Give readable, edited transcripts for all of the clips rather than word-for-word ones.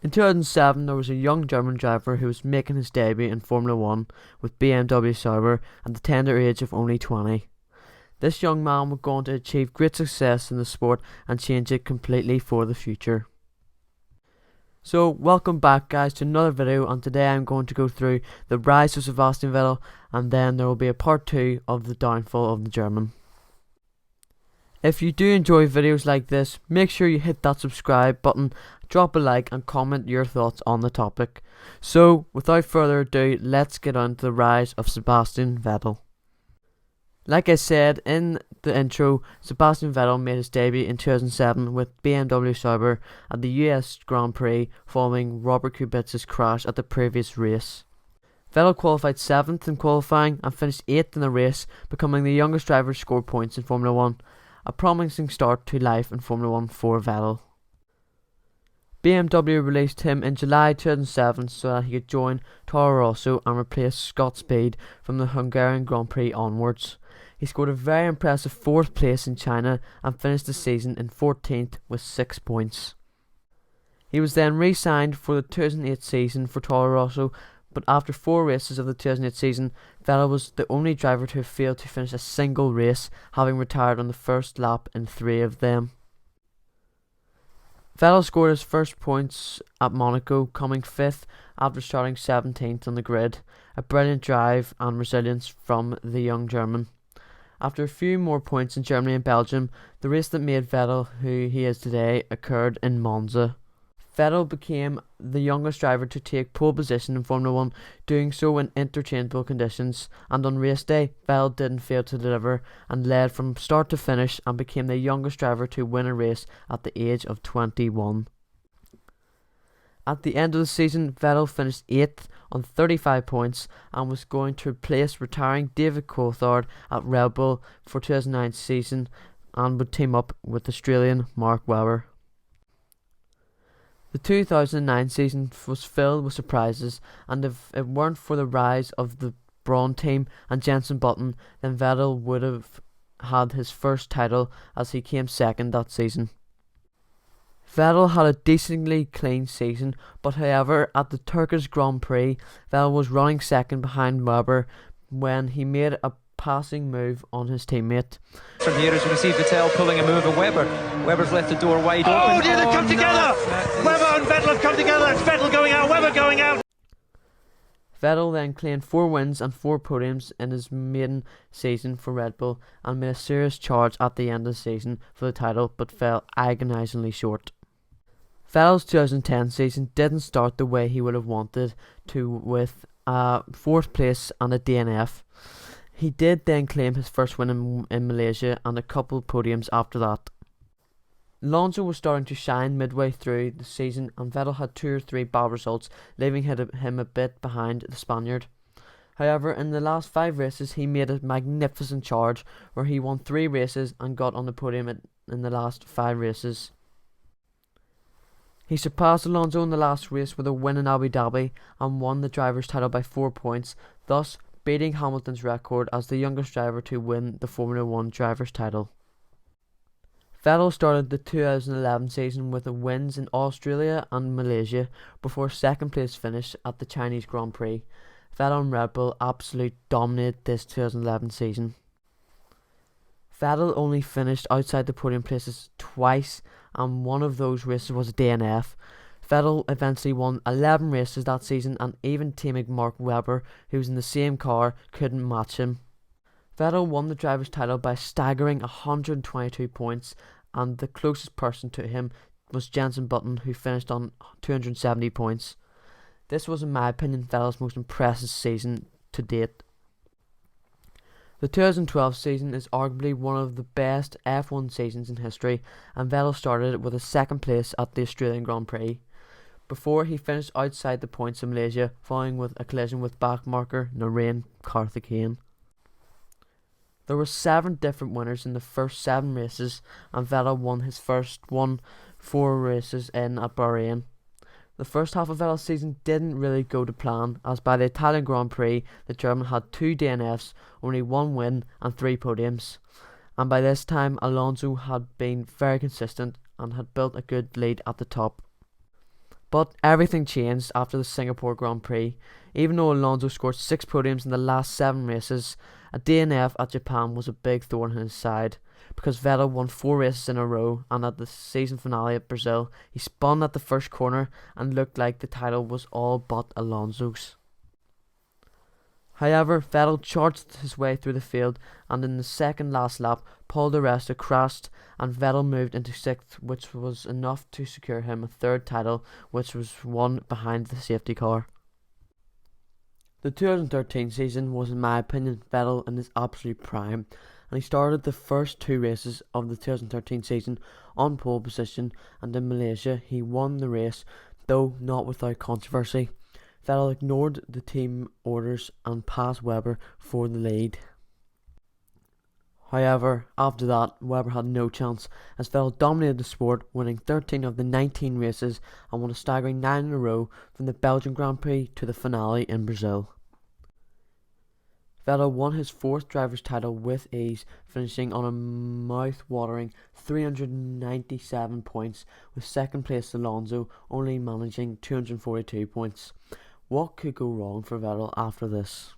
In 2007, there was a young German driver who was making his debut in Formula 1 with BMW Sauber at the tender age of only 20. This young man would go on to achieve great success in the sport and change it completely for the future. So, welcome back guys to another video, and today I'm going to go through the rise of Sebastian Vettel, and then there will be a part 2 of the downfall of the German. If you do enjoy videos like this, make sure you hit that subscribe button, drop a like and comment your thoughts on the topic. So, without further ado, let's get on to the rise of Sebastian Vettel. Like I said in the intro, Sebastian Vettel made his debut in 2007 with BMW Sauber at the US Grand Prix following Robert Kubica's crash at the previous race. Vettel qualified 7th in qualifying and finished 8th in the race, becoming the youngest driver to score points in Formula 1, a promising start to life in Formula 1 for Vettel. BMW released him in July 2007 so that he could join Toro Rosso and replace Scott Speed from the Hungarian Grand Prix onwards. He scored a very impressive 4th place in China and finished the season in 14th with 6 points. He was then re-signed for the 2008 season for Toro Rosso, but after 4 races of the 2008 season, Vettel was the only driver to have failed to finish a single race, having retired on the first lap in 3 of them. Vettel scored his first points at Monaco, coming 5th after starting 17th on the grid, a brilliant drive and resilience from the young German. After a few more points in Germany and Belgium, the race that made Vettel who he is today occurred in Monza. Vettel became the youngest driver to take pole position in Formula 1, doing so in interchangeable conditions, and on race day, Vettel didn't fail to deliver and led from start to finish and became the youngest driver to win a race at the age of 21. At the end of the season, Vettel finished 8th on 35 points and was going to replace retiring David Coulthard at Red Bull for 2009 season and would team up with Australian Mark Webber. The 2009 season was filled with surprises, and if it weren't for the rise of the Brawn team and Jenson Button, then Vettel would have had his first title as he came second that season. Vettel had a decently clean season, but however at the Turkish Grand Prix, Vettel was running second behind Webber when he made a passing move on his teammate. From here as we see Vettel pulling a move of Webber. Webber's left the door wide open. Oh dear, they've come together! Webber and Vettel have come together. It's Vettel going out, Webber going out. Vettel then claimed 4 wins and 4 podiums in his maiden season for Red Bull and made a serious charge at the end of the season for the title, but fell agonisingly short. Vettel's 2010 season didn't start the way he would have wanted to, with a 4th place and a DNF. He did then claim his first win in Malaysia and a couple podiums after that. Alonso was starting to shine midway through the season, and Vettel had 2 or 3 bad results, leaving him a bit behind the Spaniard. However, in the last 5 races he made a magnificent charge where he won 3 races and got on the podium in the last 5 races. He surpassed Alonso in the last race with a win in Abu Dhabi and won the driver's title by 4 points, thus beating Hamilton's record as the youngest driver to win the Formula 1 driver's title. Vettel started the 2011 season with wins in Australia and Malaysia before 2nd place finish at the Chinese Grand Prix. Vettel and Red Bull absolutely dominated this 2011 season. Vettel only finished outside the podium places twice, and one of those races was a DNF. Vettel eventually won 11 races that season, and even teammate Mark Webber, who was in the same car, couldn't match him. Vettel won the driver's title by a staggering 122 points, and the closest person to him was Jenson Button, who finished on 270 points. This was, in my opinion, Vettel's most impressive season to date. The 2012 season is arguably one of the best F1 seasons in history, and Vettel started with a 2nd place at the Australian Grand Prix, before he finished outside the points in Malaysia, following with a collision with backmarker Narain Karthikeyan. There were 7 different winners in the first 7 races, and Vettel won his first 4 races in at Bahrain. The first half of Vettel's season didn't really go to plan, as by the Italian Grand Prix, the German had 2 DNFs, only 1 win and 3 podiums. And by this time, Alonso had been very consistent and had built a good lead at the top. But everything changed after the Singapore Grand Prix. Even though Alonso scored 6 podiums in the last 7 races, a DNF at Japan was a big thorn in his side, because Vettel won 4 races in a row, and at the season finale at Brazil, he spun at the first corner and looked like the title was all but Alonso's. However, Vettel charged his way through the field, and in the second last lap, Paul di Resta crashed and Vettel moved into 6th, which was enough to secure him a 3rd title, which was won behind the safety car. The 2013 season was, in my opinion, Vettel in his absolute prime, and he started the first 2 races of the 2013 season on pole position, and in Malaysia he won the race, though not without controversy. Vettel ignored the team orders and passed Webber for the lead. However, after that, Webber had no chance, as Vettel dominated the sport, winning 13 of the 19 races and won a staggering 9 in a row from the Belgian Grand Prix to the finale in Brazil. Vettel won his 4th driver's title with ease, finishing on a mouth-watering 397 points, with 2nd place Alonso only managing 242 points. What could go wrong for Vettel after this?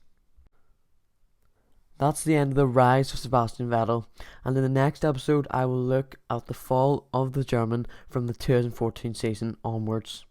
That's the end of the rise of Sebastian Vettel, and in the next episode I will look at the fall of the German from the 2014 season onwards.